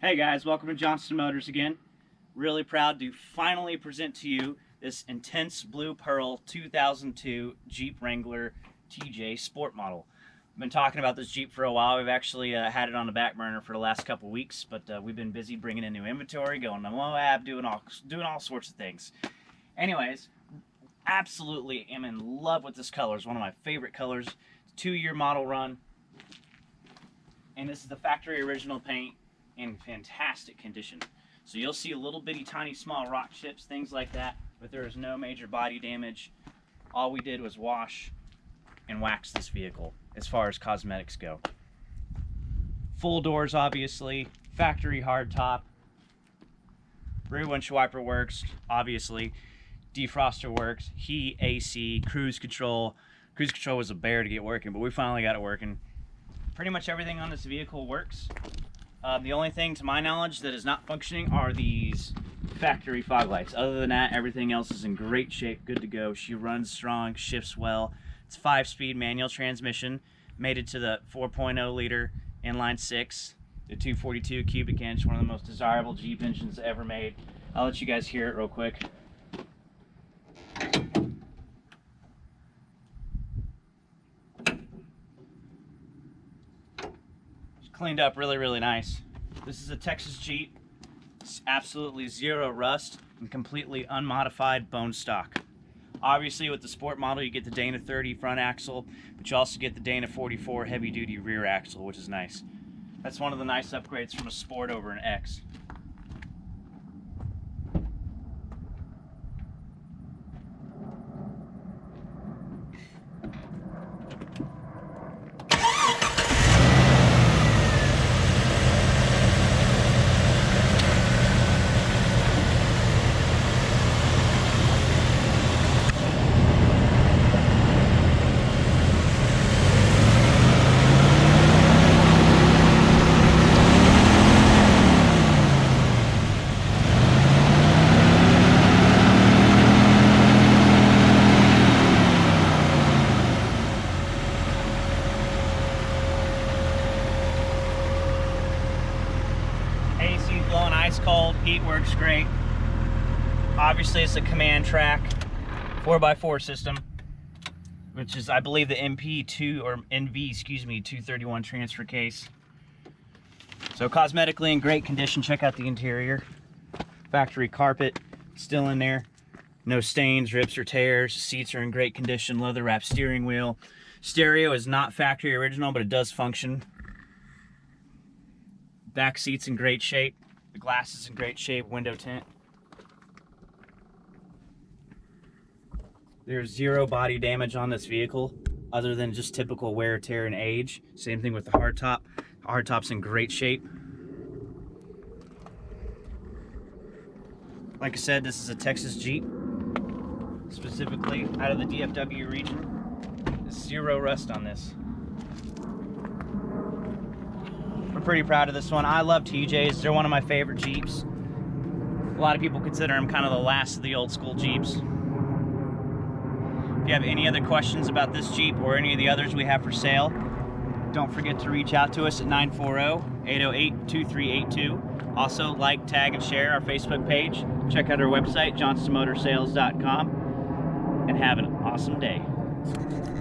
Hey guys, welcome to Johnston Motors again. Really proud to finally present to you this intense blue pearl 2002 Jeep Wrangler TJ Sport model. I've been talking about this Jeep for a while. We've actually had it on the back burner for the last couple weeks, but we've been busy bringing in new inventory, going to Moab, doing all sorts of things. Anyways, absolutely am in love with this color. It's one of my favorite colors. It's a 2-year model run, and this is the factory original paint in fantastic condition. So you'll see a little bitty tiny small rock chips, things like that, but there is no major body damage. All we did was wash and wax this vehicle as far as cosmetics go. Full doors, obviously, factory hardtop, rear windshield wiper works, obviously, defroster works, heat, AC, cruise control. Cruise control was a bear to get working, but we finally got it working. Pretty much everything on this vehicle works. The only thing, to my knowledge, that is not functioning are these factory fog lights. Other than that, everything else is in great shape, good to go. She runs strong, shifts well. It's 5-speed manual transmission, mated to the 4.0 liter inline 6, the 242 cubic inch, one of the most desirable Jeep engines ever made. I'll let you guys hear it real quick. Cleaned up really nice. This is a Texas Jeep. It's absolutely zero rust and completely unmodified bone stock. Obviously with the Sport model you get the Dana 30 front axle, but you also get the Dana 44 heavy duty rear axle, which is nice. That's one of the nice upgrades from a Sport over an X. AC blowing ice cold, heat works great. Obviously it's a command track 4x4 system, which is I believe the MP2 or NV, excuse me, 231 transfer case. So cosmetically in great condition. Check out the interior. Factory carpet still in there. No stains, rips, or tears. Seats are in great condition. Leather wrapped steering wheel. Stereo is not factory original, but it does function. Back seat's in great shape. The glass is in great shape. Window tint. There's zero body damage on this vehicle other than just typical wear, tear, and age. Same thing with the hardtop. The hardtop's in great shape. Like I said, this is a Texas Jeep, specifically out of the DFW region. There's zero rust on this. We're pretty proud of this one. I love TJs. They're one of my favorite Jeeps. A lot of people consider them kind of the last of the old school Jeeps. If you have any other questions about this Jeep or any of the others we have for sale, don't forget to reach out to us at 940-808-2382. Also, like, tag, and share our Facebook page. Check out our website, johnstonmotorsales.com, and have an awesome day.